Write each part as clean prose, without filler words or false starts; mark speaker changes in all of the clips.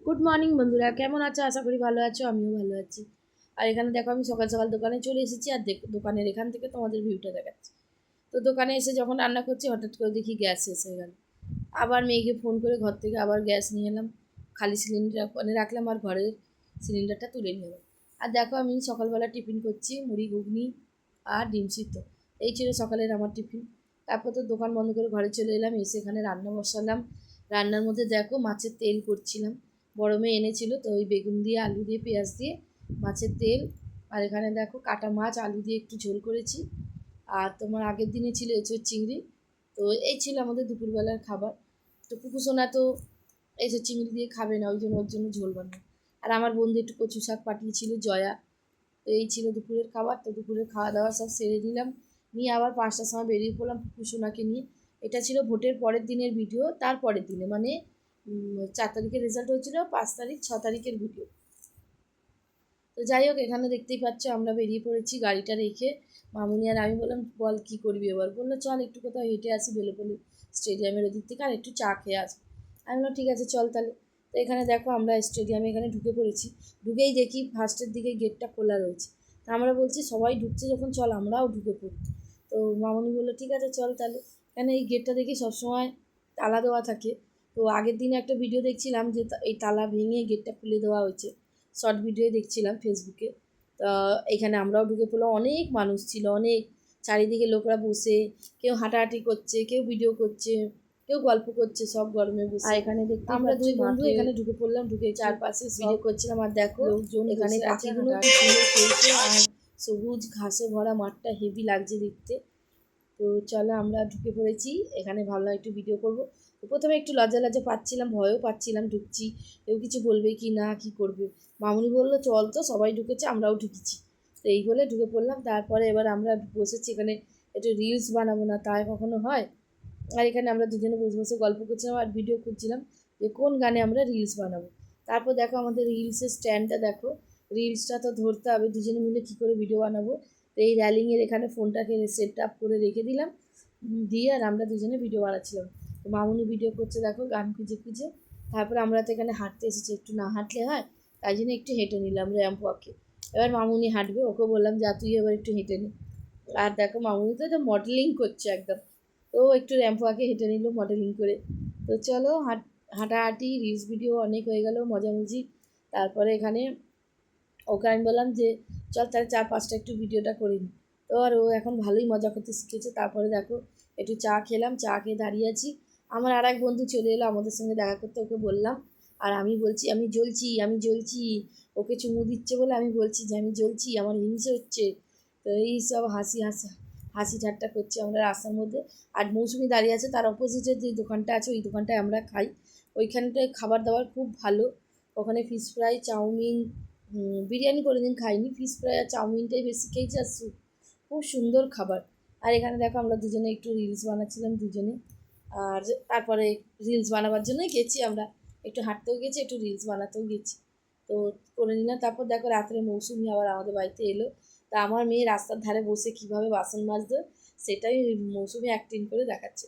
Speaker 1: Good morning বন্ধুরা, কেমন আছো? আশা করি ভালো আছো, আমিও ভালো আছি। আর এখানে দেখো আমি সকাল সকাল দোকানে চলে এসেছি, আর দোকানের এখান থেকে তোমাদের ভিউটা দেখাচ্ছি। তো দোকানে এসে যখন রান্না করছি হঠাৎ করে দেখি গ্যাস শেষ হয়ে গেল। আবার মেয়েকে ফোন করে ঘর থেকে আবার গ্যাস নিয়ে এলাম, খালি সিলিন্ডার ওখানে রাখলাম আর ঘরের সিলিন্ডারটা তুলে নিয়ে এলাম। আর দেখো আমি সকালবেলা টিফিন করছি, মুড়ি ঘুগনি আর ডিম সিদ্ধ। এই ছিল সকালের আমার টিফিন। তারপর তো দোকান বন্ধ করে ঘরে চলে এলাম, এসে এখানে রান্না বসালাম। রান্নার মধ্যে দেখো মাছের তেল করছিলাম, বড় মেয়ে এনেছিল, তো ওই বেগুন দিয়ে আলু দিয়ে পেঁয়াজ দিয়ে মাছের তেল। আর এখানে দেখো কাটা মাছ আলু দিয়ে একটু ঝোল করেছি। আর তোমার আগের দিনে ছিল এঁচোড় চিংড়ি। তো এই ছিল আমাদের দুপুরবেলার খাবার। তো কুকুসোনা তো এঁচোড় চিংড়ি দিয়ে খাবে না, ওই জন্য ওর জন্য ঝোল বানানো। আর আমার বন্ধু একটু কচু শাক পাঠিয়েছিল, জয়া। তো এই ছিল দুপুরের খাবার। তো দুপুরের খাওয়া দাওয়া সব সেরে নিলাম, নিয়ে আবার 5টার সময় বেরিয়ে পড়লাম কুকুসোনাকে নিয়ে। এটা ছিল ভোটের পরের দিনের ভিডিও, তার পরের দিনে মানে 4 তারিখের রেজাল্ট হয়েছিল, 5 তারিখ 6 তারিখের ভিডিও। তো যাই হোক, এখানে দেখতেই পাচ্ছ আমরা বেরিয়ে পড়েছি গাড়িটা রেখে। মামুনি আর আমি বললাম বল কী করবি এবার, বললো চল একটু কোথাও হেঁটে আসি বেলুপল্লি স্টেডিয়ামের ওদিক থেকে, আর একটু চা খেয়ে আসবো। আমি বললাম ঠিক আছে চল তাহলে। তো এখানে দেখো আমরা স্টেডিয়ামে এখানে ঢুকে পড়েছি। ঢুকেই দেখি ফার্স্টের দিকে গেটটা খোলা রয়েছে। তা আমরা বলছি সবাই ঢুকছে যখন চল আমরাও ঢুকে পড়ি। তো মামুনি বললো ঠিক আছে চল তাহলে। কেন এই গেটটা দেখি সবসময় তালা দেওয়া থাকে। তো আগের দিনে একটা ভিডিও দেখছিলাম যে এই তালা ভেঙে গেটটা খুলে দেওয়া হয়েছে, শর্ট ভিডিও দেখছিলাম ফেসবুকে। তা এখানে আমরাও ঢুকে পড়লাম, অনেক মানুষ ছিল, অনেক। চারিদিকে লোকরা বসে, কেউ হাঁটাহাঁটি করছে, কেউ ভিডিও করছে, কেউ গল্প করছে, সব গরমে বসে। আর এখানে দেখতে আমরা দুই বন্ধু এখানে ঢুকে পড়লাম, ঢুকে চারপাশে ভিডিও করছিলাম। আর দেখো লোকজন এখানে পাখিগুলো কি সুন্দর খেলছে, আর সবুজ ঘাসে ভরা মাঠটা হেভি লাগছে দেখতে। তো চলো আমরা ঢুকে পড়েছি এখানে, ভাবলাম একটু ভিডিও করব। তো প্রথমে একটু লজ্জা লজ্জা পাচ্ছিলাম, ভয়ও পাচ্ছিলাম, ঢুকছি কেউ কিছু বলবে কি না, কি করবে। মামুনি বললো চল তো সবাই ঢুকেছে আমরাও ঢুকেছি। তো এই বলে ঢুকে পড়লাম। তারপরে এবার আমরা বসেছি এখানে, একটু রিলস বানাবো না তাই কখনো হয়। আর এখানে আমরা দুজনে বসে বসে গল্প করছিলাম আর ভিডিও করছিলাম যে কোন গানে আমরা রিলস বানাবো। তারপর দেখো আমাদের রিলসের স্ট্যান্ডটা দেখো, রিলসটা তো ধরতে হবে, দুজনে মিলে কী করে ভিডিও বানাবো। তো এই র্যালিংয়ের এখানে ফোনটাকে সেট আপ করে রেখে দিলাম, দিয়ে আর আমরা দুজনে ভিডিও বানাচ্ছিলাম। তো মামুনি ভিডিও করছে দেখো গান খুঁজে খুঁজে। তারপরে আমরা তো এখানে হাঁটতে এসেছি, একটু না হাঁটলে হয়, তাই জন্য একটু হেঁটে নিলাম র্যাম্প ওয়াকে। এবার মামুনি হাঁটবে, ওকে বললাম যা তুই এবার একটু হেঁটে নি। আর দেখো মামুনি তো এটা মডেলিং করছে একদম। তো একটু র্যাম্প ওয়াকে হেঁটে নিল মডেলিং করে। তো চলো হাঁটাহাঁটি রিলস ভিডিও অনেক হয়ে গেল, মজামজি। তারপরে এখানে ওকে আমি বললাম যে চল তাহলে 4-5টা একটু ভিডিওটা করে নিই। তো আর ও এখন ভালোই মজা করতে শিখেছে। তারপরে দেখো একটু চা খেলাম, চা খেয়ে দাঁড়িয়ে আছি। আমার আর এক বন্ধু চলে এলো আমাদের সঙ্গে দেখা করতে, ওকে বললাম। আর আমি বলছি আমি জ্বলছি, আমি জ্বলছি। ওকে চুমু দিচ্ছে বলে আমি বলছি যে আমি জ্বলছি, আমার হিংসে হচ্ছে। তো এই সব হাসি ঠাট্টা করছি আমরা রাস্তার মধ্যে। আর মৌসুমি দাঁড়িয়ে আছে, তার অপোজিটে যে দোকানটা আছে ওই দোকানটায় আমরা খাই। ওইখানটায় খাবার দাবার খুব ভালো। ওখানে ফিশ ফ্রাই, চাউমিন, বিরিয়ানি কোনোদিন খাইনি, ফিশ ফ্রাই আর চাউমিনটাই বেশি খেয়েছি, আর স্যুপ। খুব সুন্দর খাবার। আর এখানে দেখো আমরা দুজনে একটু রিলস বানাচ্ছিলাম দুজনে। আর তারপরে রিলস বানাবার জন্যই গেছি আমরা, একটু হাঁটতেও গেছি, একটু রিলস বানাতেও গেছি। তো করে নিলাম। তারপর দেখো রাত্রে মৌসুমি আবার আমাদের বাড়িতে এলো। তা আমার মেয়ে রাস্তার ধারে বসে কীভাবে বাসন মাজতো সেটাই মৌসুমি অ্যাক্টিং করে দেখাচ্ছে।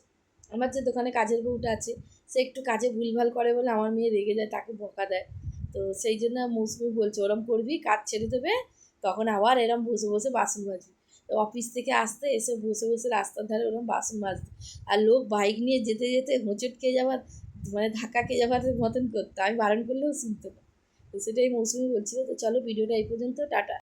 Speaker 1: আমার যে দোকানে কাজের বউটা আছে, সে একটু কাজে ভুলভাল করে বলে আমার মেয়ে রেগে যায়, তাকে বকা দেয়। তো সেই জন্য মৌসুমি বলছে ওরম করবি, কাজ ছেড়ে দেবে, তখন আবার এরম বসে বসে বাসন মাজবি। তো অফিস থেকে আসতে এসে বসে বসে রাস্তার ধারে ওরম বাসন মাজতো। আর লোক বাইক নিয়ে যেতে যেতে হোঁচট খেয়ে যাওয়ার, মানে ধাক্কা খেয়ে যাওয়ার মতন করতো, আমি বারণ করলেও শুনতো না। তো সেটাই মৌসুমি বলছিল। তো চলো ভিডিওটা এই পর্যন্ত, টাটা।